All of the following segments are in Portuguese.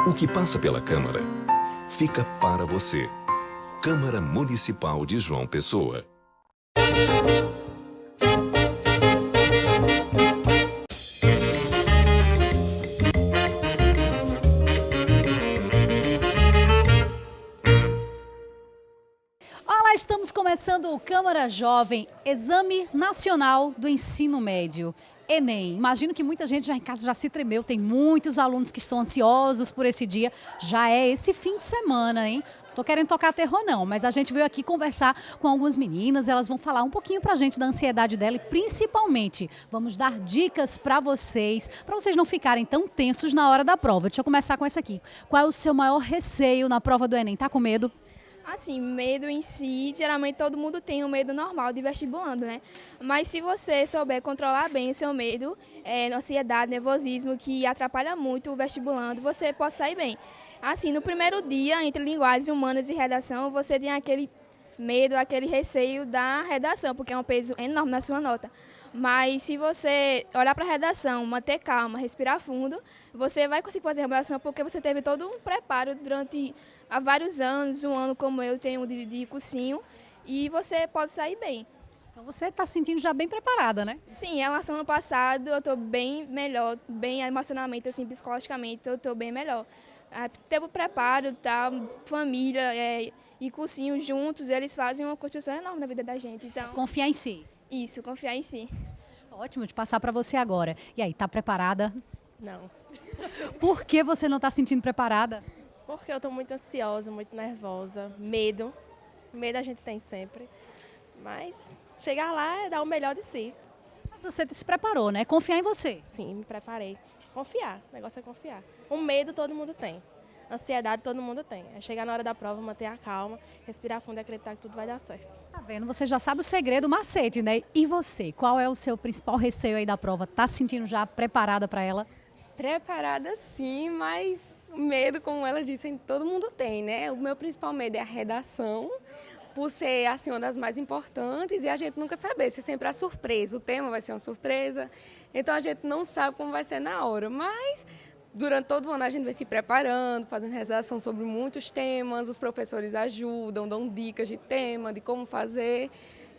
O que passa pela Câmara, fica para você. Câmara Municipal de João Pessoa. Olá, estamos começando o Câmara Jovem, Exame Nacional do Ensino Médio. Enem. Imagino que muita gente já em casa já se tremeu, tem muitos alunos que estão ansiosos por esse dia. Já é esse fim de semana, hein? Tô querendo tocar terror não, mas a gente veio aqui conversar com algumas meninas, elas vão falar um pouquinho pra gente da ansiedade dela e principalmente vamos dar dicas pra vocês não ficarem tão tensos na hora da prova. Deixa eu começar com essa aqui. Qual é o seu maior receio na prova do Enem? Tá com medo? Assim, medo em si, geralmente todo mundo tem um medo normal de vestibulando, né? Mas se você souber controlar bem o seu medo, ansiedade, nervosismo, que atrapalha muito o vestibulando, você pode sair bem. Assim, no primeiro dia, entre linguagens humanas e redação, você tem aquele medo, aquele receio da redação, porque é um peso enorme na sua nota. Mas se você olhar para a redação, manter calma, respirar fundo, você vai conseguir fazer a redação porque você teve todo um preparo durante há vários anos, um ano como eu tenho de cursinho, e você pode sair bem. Então você está se sentindo já bem preparada, né? Sim, em relação ao ano passado, eu estou bem melhor, bem emocionalmente, assim, psicologicamente, eu estou bem melhor. Teve o preparo, tá, família e cursinho juntos, eles fazem uma construção enorme na vida da gente. Então, Confiar em si. Isso, confiar em si. Ótimo, de passar para você agora. E aí, tá preparada? Não, Por que você não está se sentindo preparada? porque eu estou muito ansiosa, muito nervosa, medo. Medo a gente tem sempre, mas chegar lá é dar o melhor de si. Mas você se preparou, né? Confiar em você. Sim, me preparei. Confiar, o negócio é confiar. O medo todo mundo tem, ansiedade todo mundo tem. É chegar na hora da prova, manter a calma, respirar fundo e acreditar que tudo vai dar certo. Tá vendo? Você já sabe o segredo, o macete, né? E você? Qual é o seu principal receio aí da prova? Tá se sentindo já preparada para ela? Preparada sim, mas medo, como elas dizem, todo mundo tem, né? O meu principal medo é a redação, por ser assim, uma das mais importantes e a gente nunca saber se sempre é surpresa. O tema vai ser uma surpresa, então a gente não sabe como vai ser na hora, mas durante todo o ano a gente vai se preparando, fazendo redação sobre muitos temas, os professores ajudam, dão dicas de tema, de como fazer.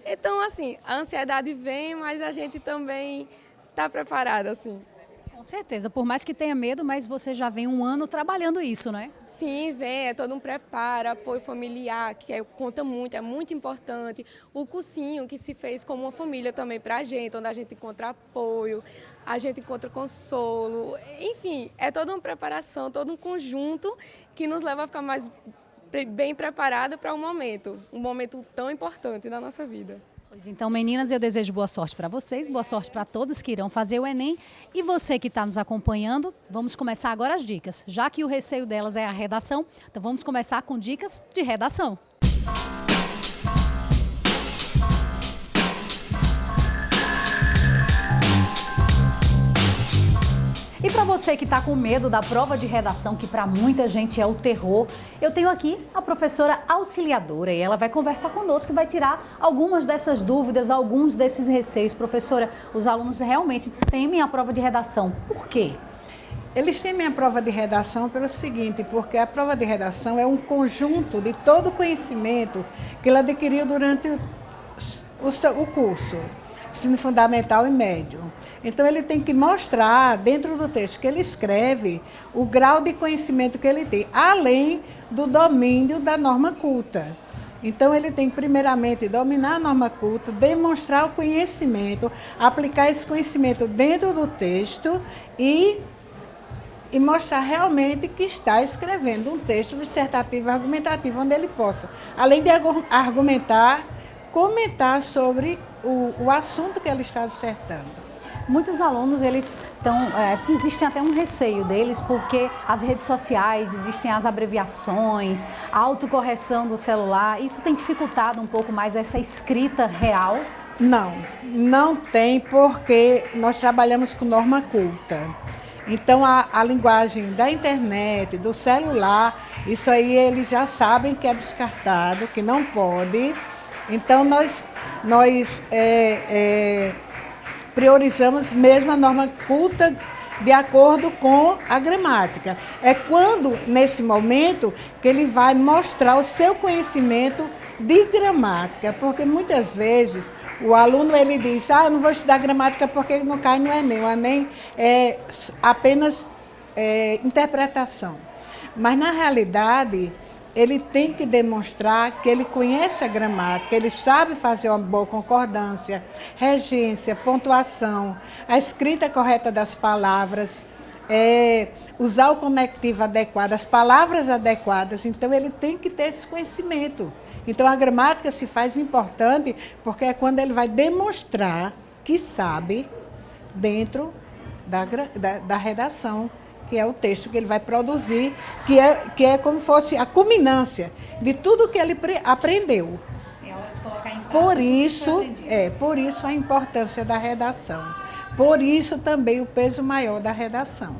Então, assim, a ansiedade vem, mas a gente também está preparada, assim. Com certeza, por mais que tenha medo, mas você já vem um ano trabalhando isso, né? Sim, vem, é todo um preparo, apoio familiar, conta muito, é muito importante. O cursinho que se fez como uma família também para a gente, onde a gente encontra apoio, a gente encontra consolo. Enfim, é toda uma preparação, todo um conjunto que nos leva a ficar mais bem preparada para um momento tão importante da nossa vida. Pois então, meninas, eu desejo boa sorte para vocês, boa sorte para todas que irão fazer o Enem. E você que está nos acompanhando, vamos começar agora as dicas. Já que o receio delas é a redação, então vamos começar com dicas de redação. E para você que está com medo da prova de redação, que para muita gente é o terror, eu tenho aqui a professora auxiliadora e ela vai conversar conosco e vai tirar algumas dessas dúvidas, alguns desses receios. Professora, os alunos realmente temem a prova de redação. Por quê? Eles temem a prova de redação pelo seguinte, porque a prova de redação é um conjunto de todo o conhecimento que ele adquiriu durante o curso, ensino fundamental e médio. Então, ele tem que mostrar, dentro do texto que ele escreve, o grau de conhecimento que ele tem, além do domínio da norma culta. Então, ele tem que, primeiramente, dominar a norma culta, demonstrar o conhecimento, aplicar esse conhecimento dentro do texto e mostrar realmente que está escrevendo um texto dissertativo, argumentativo, onde ele possa, além de argumentar, comentar sobre o assunto que ele está dissertando. Muitos alunos, existe até um receio deles, porque as redes sociais, existem as abreviações, a autocorreção do celular, isso tem dificultado um pouco mais essa escrita real? Não tem, porque nós trabalhamos com norma culta. Então, a linguagem da internet, do celular, isso aí eles já sabem que é descartado, que não pode. Então, nós priorizamos mesmo a norma culta de acordo com a gramática. É quando, nesse momento, que ele vai mostrar o seu conhecimento de gramática, porque muitas vezes o aluno ele diz, eu não vou estudar gramática porque não cai no Enem. O Enem é apenas interpretação. Mas, na realidade, ele tem que demonstrar que ele conhece a gramática, ele sabe fazer uma boa concordância, regência, pontuação, a escrita correta das palavras, usar o conectivo adequado, as palavras adequadas. Então, ele tem que ter esse conhecimento. Então, a gramática se faz importante porque é quando ele vai demonstrar que sabe dentro da redação, que é o texto que ele vai produzir, que é como se fosse a culminância de tudo que ele aprendeu. É hora de colocar em prática. Por isso a importância da redação. Por isso também o peso maior da redação.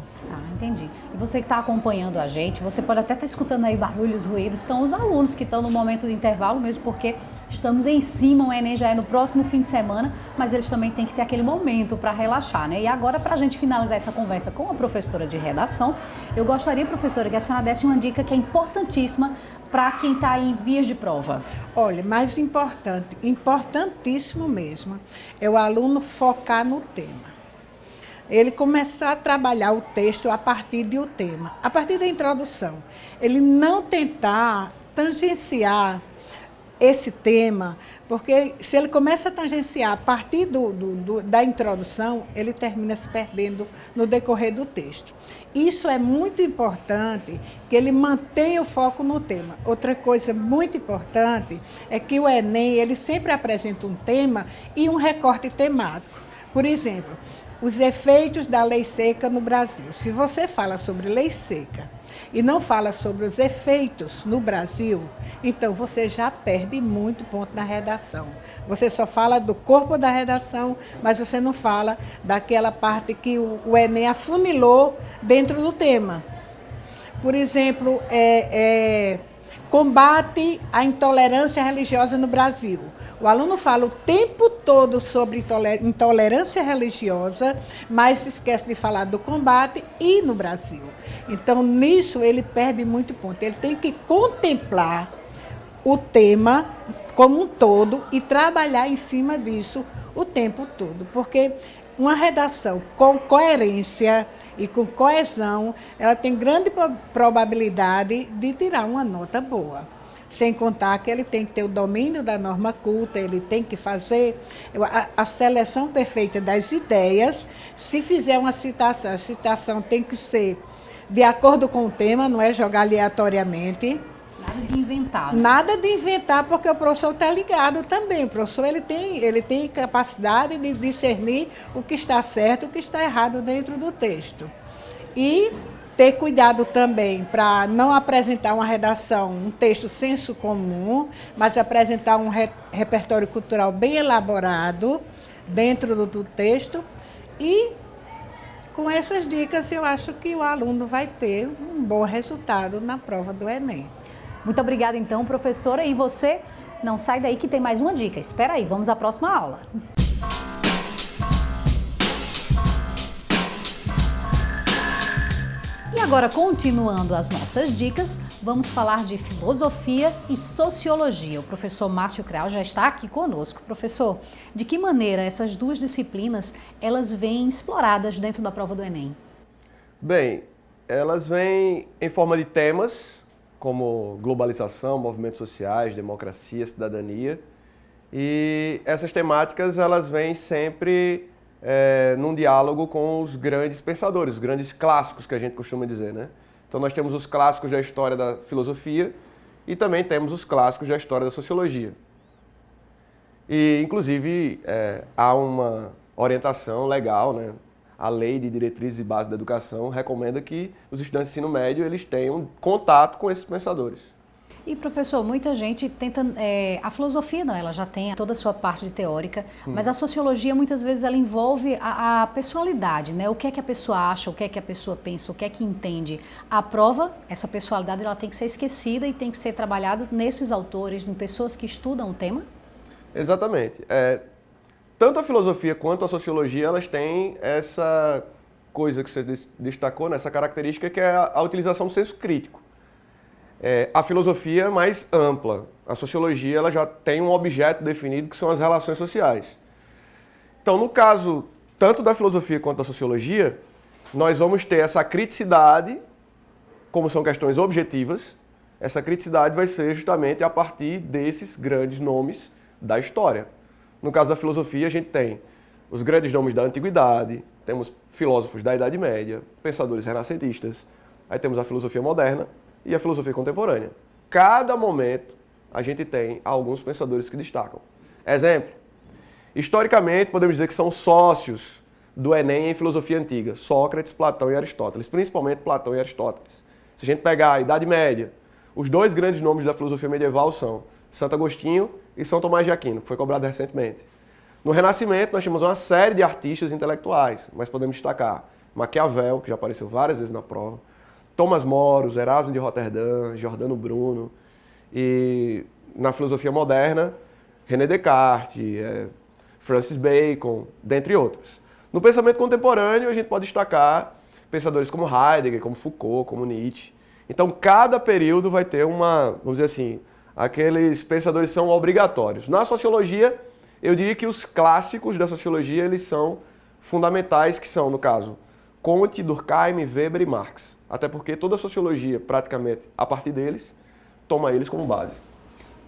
Entendi. E você que está acompanhando a gente, você pode até estar escutando aí barulhos, ruídos, são os alunos que estão no momento do intervalo, mesmo porque estamos em cima, o Enem já é no próximo fim de semana, mas eles também têm que ter aquele momento para relaxar, né? E agora, para a gente finalizar essa conversa com a professora de redação, eu gostaria, professora, que a senhora desse uma dica que é importantíssima para quem está em vias de prova. Olha, mais importante, importantíssimo mesmo, é o aluno focar no tema. Ele começar a trabalhar o texto a partir do tema, a partir da introdução. Ele não tentar tangenciar esse tema, porque se ele começa a tangenciar a partir da introdução, ele termina se perdendo no decorrer do texto. Isso é muito importante, que ele mantenha o foco no tema. Outra coisa muito importante é que o Enem, ele sempre apresenta um tema e um recorte temático. Por exemplo, os efeitos da lei seca no Brasil. Se você fala sobre lei seca e não fala sobre os efeitos no Brasil, então você já perde muito ponto na redação. Você só fala do corpo da redação, mas você não fala daquela parte que o Enem afunilou dentro do tema. Por exemplo, combate à intolerância religiosa no Brasil. O aluno fala o tempo todo sobre intolerância religiosa, mas se esquece de falar do combate e no Brasil. Então, nisso, ele perde muito ponto. Ele tem que contemplar o tema como um todo e trabalhar em cima disso o tempo todo. Porque uma redação com coerência e com coesão, ela tem grande probabilidade de tirar uma nota boa. Sem contar que ele tem que ter o domínio da norma culta, ele tem que fazer a seleção perfeita das ideias. Se fizer uma citação, a citação tem que ser de acordo com o tema, não é jogar aleatoriamente. Nada de inventar. Né? Nada de inventar, porque o professor está ligado também. O professor ele tem capacidade de discernir o que está certo e o que está errado dentro do texto. E ter cuidado também para não apresentar uma redação, um texto senso comum, mas apresentar um repertório cultural bem elaborado dentro do texto. E com essas dicas eu acho que o aluno vai ter um bom resultado na prova do Enem. Muito obrigada então, professora. E você, não sai daí que tem mais uma dica. Espera aí, vamos à próxima aula. E agora, continuando as nossas dicas, vamos falar de filosofia e sociologia. O professor Márcio Creal já está aqui conosco. Professor, de que maneira essas duas disciplinas, elas vêm exploradas dentro da prova do Enem? Bem, elas vêm em forma de temas, como globalização, movimentos sociais, democracia, cidadania. E essas temáticas, elas vêm sempre num diálogo com os grandes pensadores, os grandes clássicos que a gente costuma dizer, né? Então nós temos os clássicos da história da filosofia e também temos os clássicos da história da sociologia. E, inclusive, há uma orientação legal, né? A Lei de Diretrizes e Bases da Educação recomenda que os estudantes de ensino médio eles tenham contato com esses pensadores. E, professor, muita gente tenta... a filosofia, não, ela já tem toda a sua parte de teórica, mas a sociologia, muitas vezes, ela envolve a pessoalidade, né? O que é que a pessoa acha, o que é que a pessoa pensa, o que é que entende. A prova, essa pessoalidade, ela tem que ser esquecida e tem que ser trabalhado nesses autores, em pessoas que estudam o tema? Exatamente. Tanto a filosofia quanto a sociologia, elas têm essa coisa que você destacou, nessa característica, que é a utilização do senso crítico. A filosofia é mais ampla. A sociologia ela já tem um objeto definido, que são as relações sociais. Então, no caso tanto da filosofia quanto da sociologia, nós vamos ter essa criticidade, como são questões objetivas. Essa criticidade vai ser justamente a partir desses grandes nomes da história. No caso da filosofia, a gente tem os grandes nomes da antiguidade, temos filósofos da Idade Média, pensadores renascentistas, aí temos a filosofia moderna e a filosofia contemporânea. Cada momento, a gente tem alguns pensadores que destacam. Exemplo, historicamente, podemos dizer que são sócios do Enem em filosofia antiga, Sócrates, Platão e Aristóteles, principalmente Platão e Aristóteles. Se a gente pegar a Idade Média, os dois grandes nomes da filosofia medieval são Santo Agostinho e São Tomás de Aquino, que foi cobrado recentemente. No Renascimento, nós temos uma série de artistas intelectuais, mas podemos destacar Maquiavel, que já apareceu várias vezes na prova, Thomas More, Erasmo de Roterdã, Giordano Bruno, e na filosofia moderna, René Descartes, Francis Bacon, dentre outros. No pensamento contemporâneo, a gente pode destacar pensadores como Heidegger, como Foucault, como Nietzsche. Então, cada período vai ter vamos dizer assim, aqueles pensadores são obrigatórios. Na sociologia, eu diria que os clássicos da sociologia, eles são fundamentais, que são, no caso, Comte, Durkheim, Weber e Marx. Até porque toda a sociologia, praticamente, a partir deles, toma eles como base.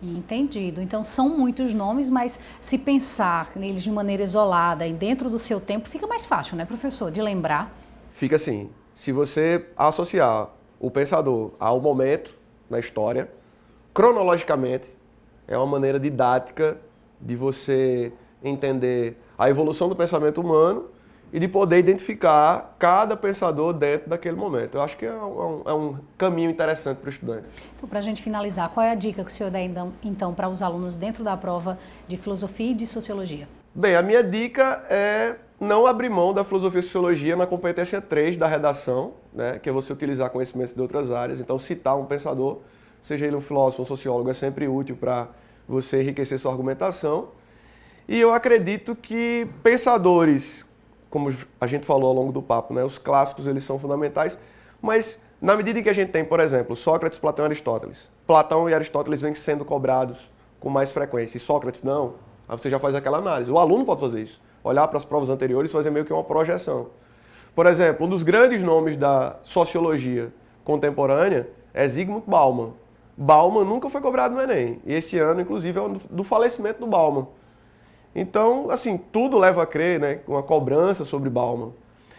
Entendido. Então, são muitos nomes, mas se pensar neles de maneira isolada e dentro do seu tempo, fica mais fácil, né, professor, de lembrar? Fica assim. Se você associar o pensador ao momento na história, cronologicamente, é uma maneira didática de você entender a evolução do pensamento humano e de poder identificar cada pensador dentro daquele momento. Eu acho que é um caminho interessante para o estudante. Então, para a gente finalizar, qual é a dica que o senhor dá então para os alunos dentro da prova de filosofia e de sociologia? Bem, a minha dica é não abrir mão da filosofia e sociologia na competência 3 da redação, né, que é você utilizar conhecimentos de outras áreas. Então, citar um pensador, seja ele um filósofo ou um sociólogo, é sempre útil para você enriquecer sua argumentação. E eu acredito que pensadores, como a gente falou ao longo do papo, né, os clássicos eles são fundamentais, mas na medida em que a gente tem, por exemplo, Sócrates, Platão e Aristóteles, Platão e Aristóteles vêm sendo cobrados com mais frequência, e Sócrates não, aí você já faz aquela análise. O aluno pode fazer isso, olhar para as provas anteriores e fazer meio que uma projeção. Por exemplo, um dos grandes nomes da sociologia contemporânea é Zygmunt Bauman. Bauman nunca foi cobrado no Enem, e esse ano, inclusive, é o do falecimento do Bauman. Então, assim, tudo leva a crer, né, uma cobrança sobre Bauman.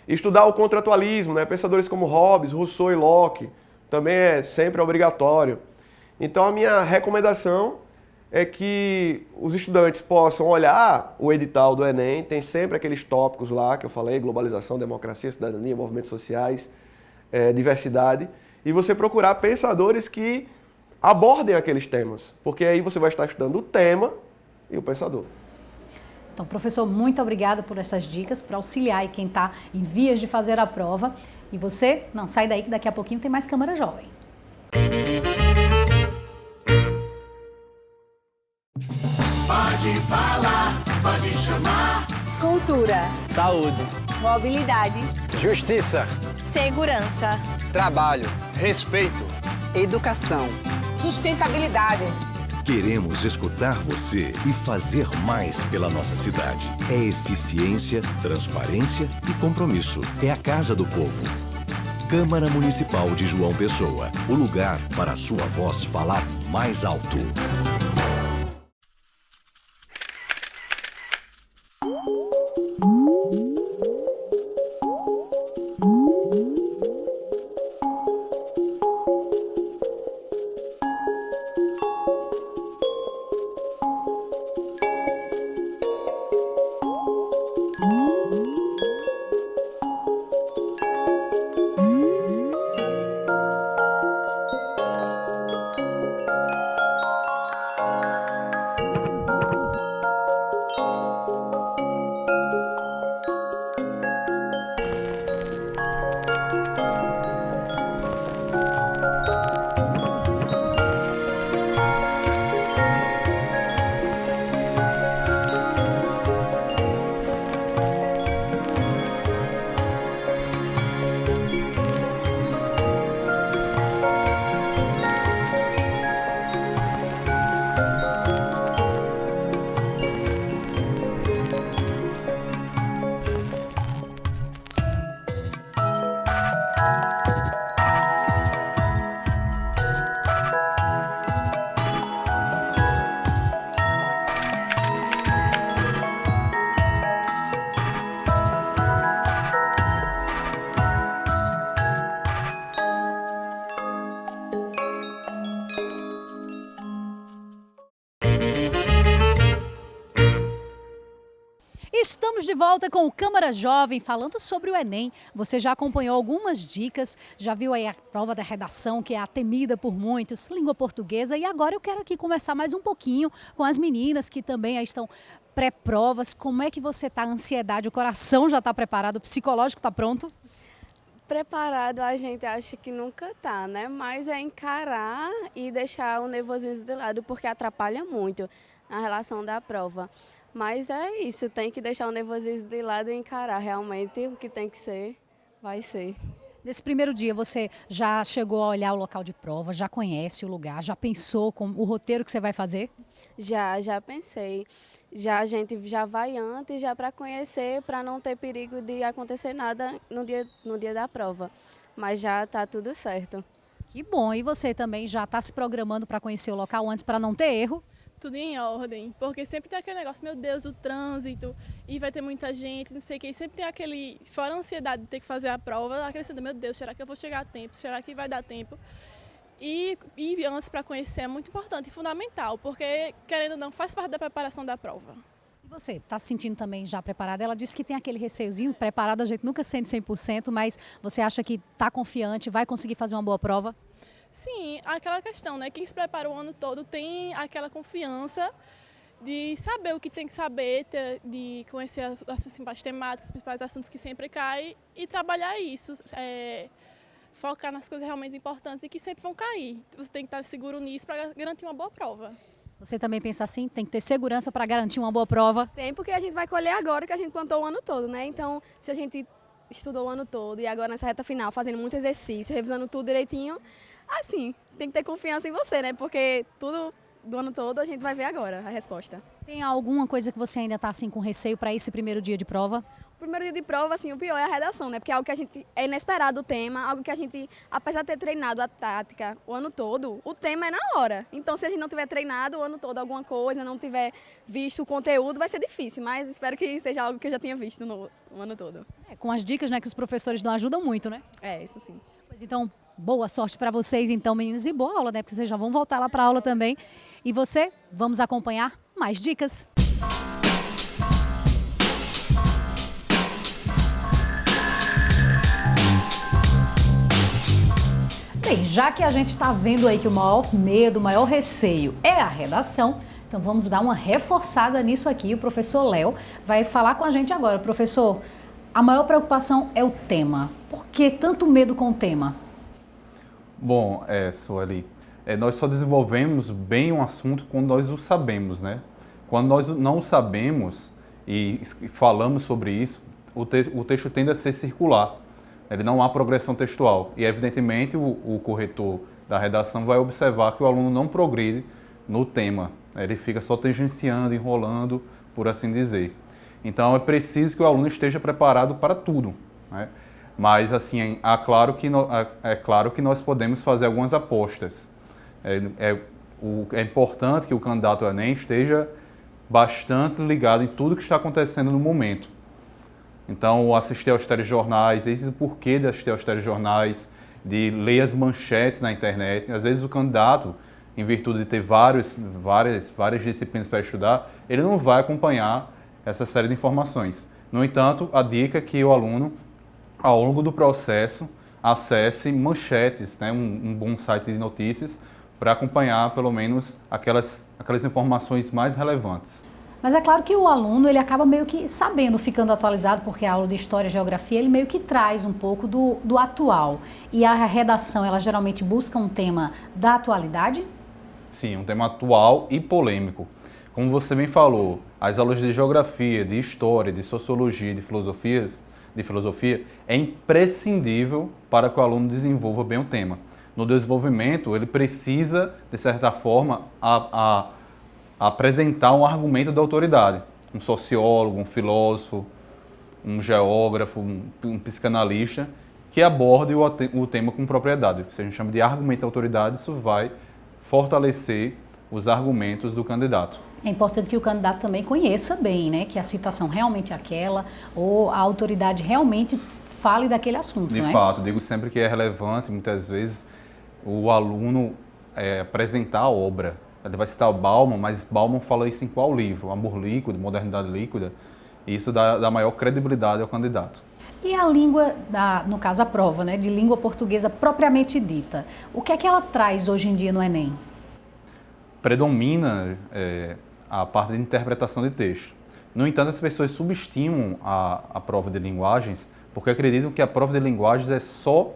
Estudar o contratualismo, né, pensadores como Hobbes, Rousseau e Locke, também é sempre obrigatório. Então, a minha recomendação é que os estudantes possam olhar o edital do Enem, tem sempre aqueles tópicos lá que eu falei, globalização, democracia, cidadania, movimentos sociais, diversidade, e você procurar pensadores que abordem aqueles temas, porque aí você vai estar estudando o tema e o pensador. Então, professor, muito obrigada por essas dicas, para auxiliar aí quem está em vias de fazer a prova. E você, não sai daí que daqui a pouquinho tem mais Câmara Jovem. Pode falar, pode chamar. Cultura, saúde, mobilidade, justiça, segurança, trabalho, respeito, educação, sustentabilidade. Queremos escutar você e fazer mais pela nossa cidade. É eficiência, transparência e compromisso. É a Casa do Povo. Câmara Municipal de João Pessoa. O lugar para a sua voz falar mais alto. Estamos de volta com o Câmara Jovem, falando sobre o Enem. Você já acompanhou algumas dicas, já viu aí a prova da redação, que é a temida por muitos, língua portuguesa. E agora eu quero aqui conversar mais um pouquinho com as meninas que também aí estão pré-provas. Como é que você está? A ansiedade, o coração já está preparado, o psicológico está pronto? Preparado a gente acha que nunca tá, né? Mas é encarar e deixar o nervosismo de lado, porque atrapalha muito na relação da prova. Mas é isso, tem que deixar o nervosismo de lado e encarar realmente o que tem que ser, vai ser. Nesse primeiro dia, você já chegou a olhar o local de prova, já conhece o lugar, já pensou com o roteiro que você vai fazer? Já pensei. Já a gente já vai antes, já para conhecer, para não ter perigo de acontecer nada no dia da prova. Mas já está tudo certo. Que bom, e você também já está se programando para conhecer o local antes para não ter erro? Tudo em ordem, porque sempre tem aquele negócio, meu Deus, o trânsito, e vai ter muita gente, não sei o que, sempre tem aquele, fora a ansiedade de ter que fazer a prova, acrescenta, meu Deus, será que eu vou chegar a tempo, será que vai dar tempo? E antes para conhecer é muito importante e fundamental, porque, querendo ou não, faz parte da preparação da prova. E você, está se sentindo também já preparada? Ela disse que tem aquele receiozinho, preparada a gente nunca sente 100%, mas você acha que está confiante, vai conseguir fazer uma boa prova? Sim, aquela questão, né? Quem se prepara o ano todo tem aquela confiança de saber o que tem que saber, de conhecer as principais temáticas, os principais assuntos que sempre caem e trabalhar isso, focar nas coisas realmente importantes e que sempre vão cair. Você tem que estar seguro nisso para garantir uma boa prova. Você também pensa assim? Tem que ter segurança para garantir uma boa prova? Tem, porque a gente vai colher agora que a gente plantou o ano todo, né? Então, se a gente estudou o ano todo e agora nessa reta final, fazendo muito exercício, revisando tudo direitinho, assim, tem que ter confiança em você, né? Porque tudo do ano todo a gente vai ver agora a resposta. Tem alguma coisa que você ainda está assim com receio para esse primeiro dia de prova? O primeiro dia de prova, assim, o pior é a redação, né? Porque é algo que a gente é inesperado o tema, algo que a gente, apesar de ter treinado a tática o ano todo, o tema é na hora. Então, se a gente não tiver treinado o ano todo alguma coisa, não tiver visto o conteúdo, vai ser difícil, mas espero que seja algo que eu já tinha visto no ano todo. Com as dicas, né, que os professores não ajudam muito, né? É, isso sim. Pois então, boa sorte para vocês, então, meninos, e boa aula, né? Porque vocês já vão voltar lá para a aula também. E você, vamos acompanhar mais dicas. Bem, já que a gente está vendo aí que o maior medo, o maior receio é a redação, então vamos dar uma reforçada nisso aqui. O professor Léo vai falar com a gente agora. Professor, a maior preocupação é o tema. Por que tanto medo com o tema? Bom, Sueli, nós só desenvolvemos bem um assunto quando nós o sabemos, né? Quando nós não sabemos e falamos sobre isso, o texto tende a ser circular. Ele não há progressão textual. E, evidentemente, o corretor da redação vai observar que o aluno não progride no tema. Ele fica só tangenciando, enrolando, por assim dizer. Então, é preciso que o aluno esteja preparado para tudo, né? Mas, assim, é claro que nós podemos fazer algumas apostas. É importante que o candidato ao Enem esteja bastante ligado em tudo que está acontecendo no momento. Então, assistir aos telejornais, esse é o porquê de assistir aos telejornais, de ler as manchetes na internet. Às vezes o candidato, em virtude de ter várias disciplinas para estudar, ele não vai acompanhar essa série de informações. No entanto, a dica é que o aluno, ao longo do processo, acesse manchetes, né, um bom site de notícias, para acompanhar pelo menos aquelas informações mais relevantes. Mas é claro que o aluno, ele acaba meio que sabendo, ficando atualizado, porque a aula de História e Geografia, ele meio que traz um pouco do atual. E a redação, ela geralmente busca um tema da atualidade? Sim, um tema atual e polêmico. Como você bem falou, as aulas de Geografia, de História, de Sociologia, de Filosofia, é imprescindível para que o aluno desenvolva bem o tema. No desenvolvimento, ele precisa, de certa forma, apresentar um argumento da autoridade. Um sociólogo, um filósofo, um geógrafo, um psicanalista, que aborde o tema com propriedade. Se a gente chama de argumento da autoridade, isso vai fortalecer os argumentos do candidato. É importante que o candidato também conheça bem, né? Que a citação realmente é aquela, ou a autoridade realmente fale daquele assunto, não é? De fato, digo sempre que é relevante, muitas vezes, o aluno apresentar a obra. Ele vai citar o Bauman, mas Bauman fala isso em qual livro? Amor Líquido, Modernidade Líquida. E isso dá maior credibilidade ao candidato. E a língua, no caso a prova, né, de língua portuguesa propriamente dita, o que é que ela traz hoje em dia no Enem? Predomina a parte de interpretação de texto. No entanto, as pessoas subestimam a prova de linguagens porque acreditam que a prova de linguagens é só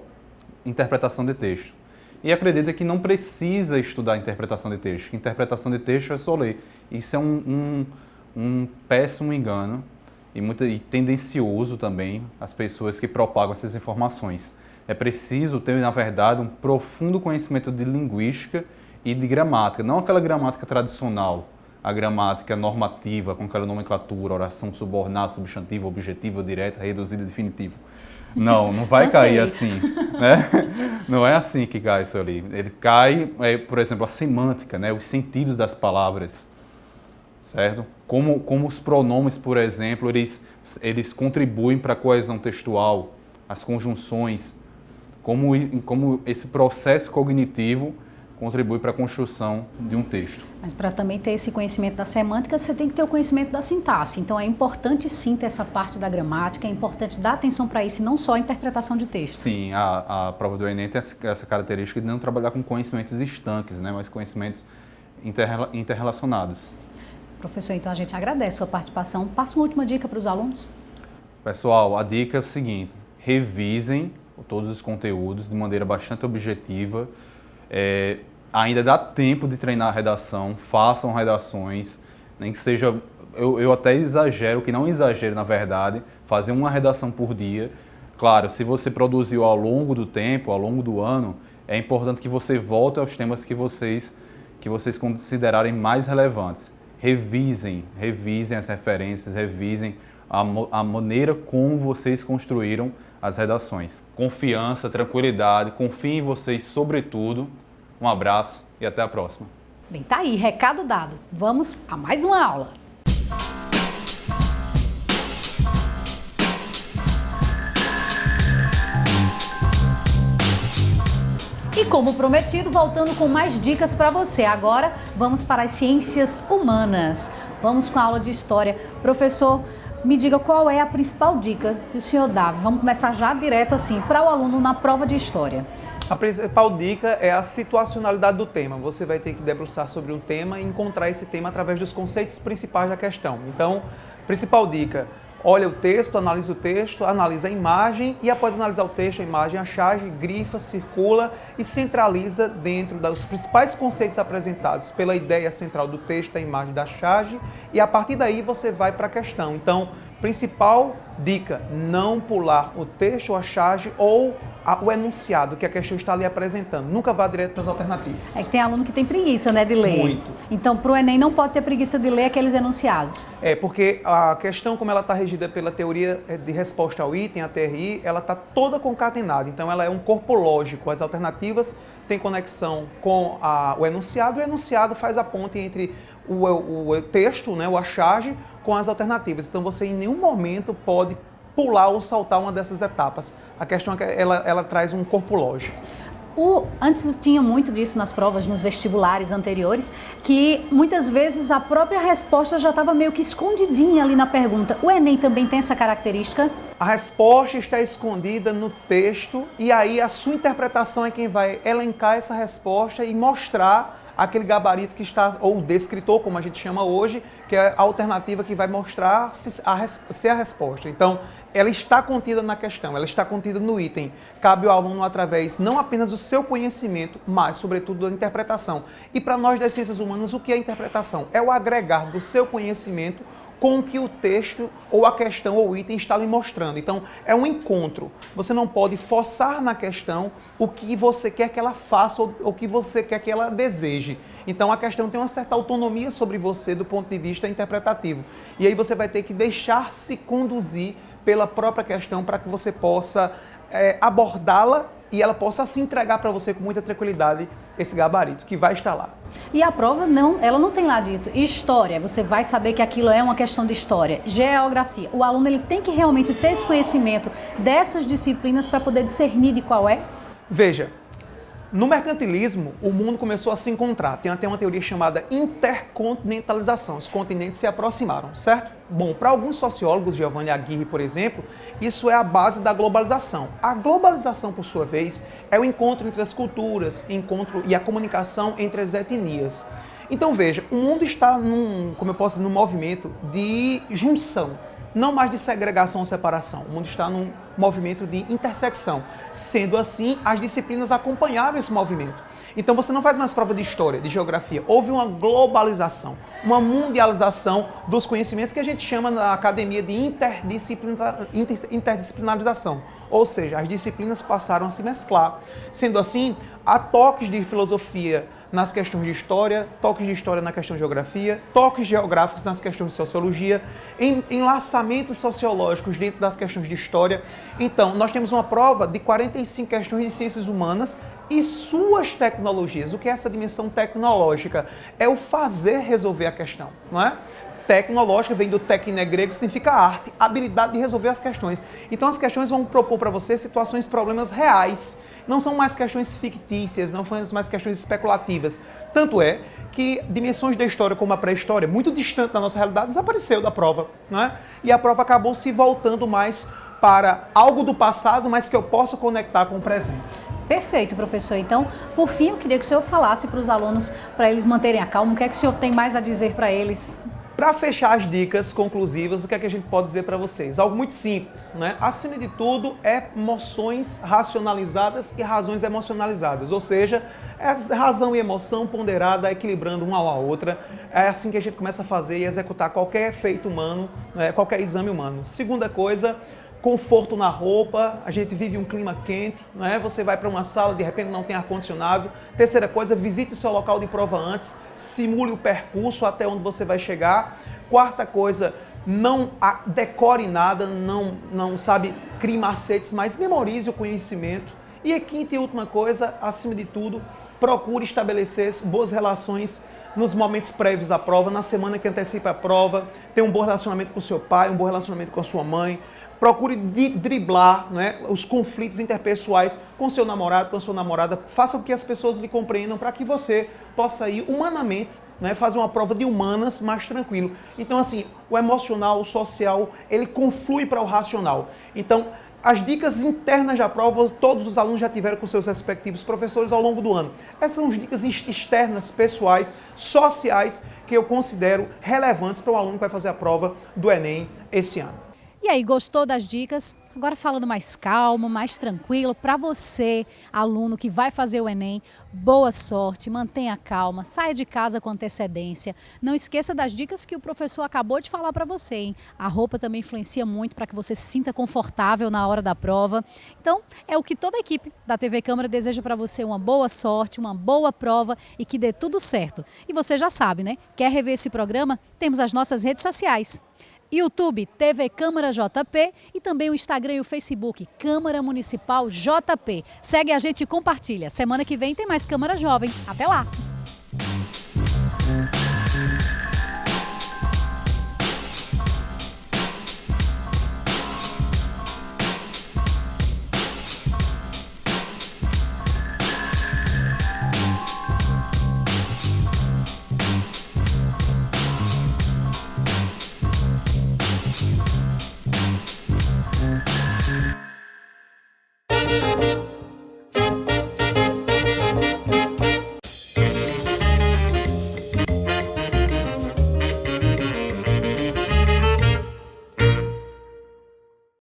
interpretação de texto. E acreditam que não precisa estudar interpretação de texto, que interpretação de texto é só ler. Isso é um péssimo engano e tendencioso também as pessoas que propagam essas informações. É preciso ter, na verdade, um profundo conhecimento de linguística e de gramática, não aquela gramática tradicional, a gramática normativa, com aquela nomenclatura, oração subordinada, substantivo, objetivo, direta, reduzida, definitivo. Não vai cair assim, né? Não é assim que cai isso ali. Ele cai, por exemplo, a semântica, né? Os sentidos das palavras, certo? Como os pronomes, por exemplo, eles contribuem para a coesão textual, as conjunções, como esse processo cognitivo contribui para a construção de um texto. Mas para também ter esse conhecimento da semântica, você tem que ter o conhecimento da sintaxe. Então é importante sim ter essa parte da gramática, é importante dar atenção para isso e não só a interpretação de texto. Sim, a prova do Enem tem essa característica de não trabalhar com conhecimentos estanques, né, mas conhecimentos interrelacionados. Professor, então a gente agradece a sua participação. Passa uma última dica para os alunos. Pessoal, a dica é o seguinte: revisem todos os conteúdos de maneira bastante objetiva. Ainda dá tempo de treinar a redação, façam redações, nem que seja, eu até exagero, que não exagero na verdade, fazer uma redação por dia. Claro, se você produziu ao longo do tempo, ao longo do ano, é importante que você volte aos temas que vocês considerarem mais relevantes. Revisem as referências, revisem a maneira como vocês construíram as redações. Confiança, tranquilidade, confiem em vocês sobretudo. Um abraço e até a próxima. Bem, tá aí, recado dado. Vamos a mais uma aula. E como prometido, voltando com mais dicas para você. Agora vamos para as ciências humanas. Vamos com a aula de história. Professor, me diga qual é a principal dica que o senhor dá. Vamos começar já direto assim, para o aluno na prova de história. A principal dica é a situacionalidade do tema. Você vai ter que debruçar sobre um tema e encontrar esse tema através dos conceitos principais da questão. Então, principal dica: olha o texto, analisa a imagem e após analisar o texto, a imagem, a charge, grifa, circula e centraliza dentro dos principais conceitos apresentados pela ideia central do texto, da imagem, da charge, e a partir daí você vai para a questão. Então, principal dica: não pular o texto, a charge ou o enunciado que a questão está ali apresentando. Nunca vá direto para as alternativas. É que tem aluno que tem preguiça, né, de ler. Muito. Então, para o Enem não pode ter preguiça de ler aqueles enunciados. Porque a questão, como ela está regida pela teoria de resposta ao item, a TRI, ela está toda concatenada. Então, ela é um corpo lógico. As alternativas têm conexão com o enunciado. O enunciado faz a ponte entre o texto, né, a charge, com as alternativas. Então, você em nenhum momento pode pular ou saltar uma dessas etapas. A questão é que ela traz um corpo lógico. Antes tinha muito disso nas provas, nos vestibulares anteriores, que muitas vezes a própria resposta já estava meio que escondidinha ali na pergunta. O Enem também tem essa característica? A resposta está escondida no texto e aí a sua interpretação é quem vai elencar essa resposta e mostrar aquele gabarito que está, ou descritor, como a gente chama hoje, que é a alternativa que vai mostrar se a resposta. Então, ela está contida na questão, ela está contida no item. Cabe ao aluno, através não apenas do seu conhecimento, mas, sobretudo, da interpretação. E para nós das ciências humanas, o que é a interpretação? É o agregar do seu conhecimento com o que o texto, ou a questão, ou o item está lhe mostrando. Então, é um encontro. Você não pode forçar na questão o que você quer que ela faça ou o que você quer que ela deseje. Então, a questão tem uma certa autonomia sobre você do ponto de vista interpretativo. E aí você vai ter que deixar-se conduzir pela própria questão para que você possa abordá-la e ela possa se entregar para você com muita tranquilidade esse gabarito que vai estar lá. E a prova ela não tem lá dito história, você vai saber que aquilo é uma questão de história. Geografia, o aluno ele tem que realmente ter esse conhecimento dessas disciplinas para poder discernir de qual é? Veja, No mercantilismo, o mundo começou a se encontrar. Tem até uma teoria chamada intercontinentalização. Os continentes se aproximaram, certo? Bom, para alguns sociólogos, Giovanni Aguirre, por exemplo, isso é a base da globalização. A globalização, por sua vez, é o encontro entre as culturas, e a comunicação entre as etnias. Então veja, o mundo está num movimento de junção, não mais de segregação ou separação. O mundo está num movimento de intersecção. Sendo assim, as disciplinas acompanharam esse movimento. Então você não faz mais prova de história, de geografia. Houve uma globalização, uma mundialização dos conhecimentos que a gente chama na academia de interdisciplinarização. Ou seja, as disciplinas passaram a se mesclar. Sendo assim, há toques de filosofia nas questões de história, toques de história na questão de geografia, toques geográficos nas questões de sociologia, enlaçamentos sociológicos dentro das questões de história. Então, nós temos uma prova de 45 questões de ciências humanas e suas tecnologias. O que é essa dimensão tecnológica? É o fazer resolver a questão, não é? Tecnológica vem do tecné grego, que significa arte, habilidade de resolver as questões. Então, as questões vão propor para você situações, problemas reais. Não são mais questões fictícias, não são mais questões especulativas. Tanto é que dimensões da história como a pré-história, muito distante da nossa realidade, desapareceu da prova, não é? E a prova acabou se voltando mais para algo do passado, mas que eu possa conectar com o presente. Perfeito, professor. Então, por fim, eu queria que o senhor falasse para os alunos, para eles manterem a calma, o que é que o senhor tem mais a dizer para eles? Para fechar as dicas conclusivas, o que é que a gente pode dizer para vocês? Algo muito simples, né? Acima de tudo, é emoções racionalizadas e razões emocionalizadas, ou seja, é razão e emoção ponderada, equilibrando uma à outra. É assim que a gente começa a fazer e executar qualquer feito humano, né? Qualquer exame humano. Segunda coisa, conforto na roupa, a gente vive um clima quente, não é? Você vai para uma sala, de repente não tem ar-condicionado. Terceira coisa, visite o seu local de prova antes, simule o percurso até onde você vai chegar. Quarta coisa, não decore nada, não sabe, crie macetes, mas memorize o conhecimento. E a quinta e última coisa, acima de tudo, procure estabelecer boas relações nos momentos prévios da prova, na semana que antecipa a prova, ter um bom relacionamento com o seu pai, um bom relacionamento com a sua mãe. Procure driblar, né, os conflitos interpessoais com seu namorado, com a sua namorada. Faça com que as pessoas lhe compreendam para que você possa ir humanamente, né, fazer uma prova de humanas mais tranquilo. Então, assim, o emocional, o social, ele conflui para o racional. Então, as dicas internas da prova, todos os alunos já tiveram com seus respectivos professores ao longo do ano. Essas são as dicas externas, pessoais, sociais, que eu considero relevantes para o aluno que vai fazer a prova do Enem esse ano. E aí, gostou das dicas? Agora falando mais calmo, mais tranquilo, para você, aluno que vai fazer o Enem, boa sorte, mantenha calma, saia de casa com antecedência. Não esqueça das dicas que o professor acabou de falar para você, hein? A roupa também influencia muito para que você se sinta confortável na hora da prova. Então, é o que toda a equipe da TV Câmara deseja para você, uma boa sorte, uma boa prova e que dê tudo certo. E você já sabe, né? Quer rever esse programa? Temos as nossas redes sociais. YouTube, TV Câmara JP e também o Instagram e o Facebook, Câmara Municipal JP. Segue a gente e compartilha. Semana que vem tem mais Câmara Jovem. Até lá!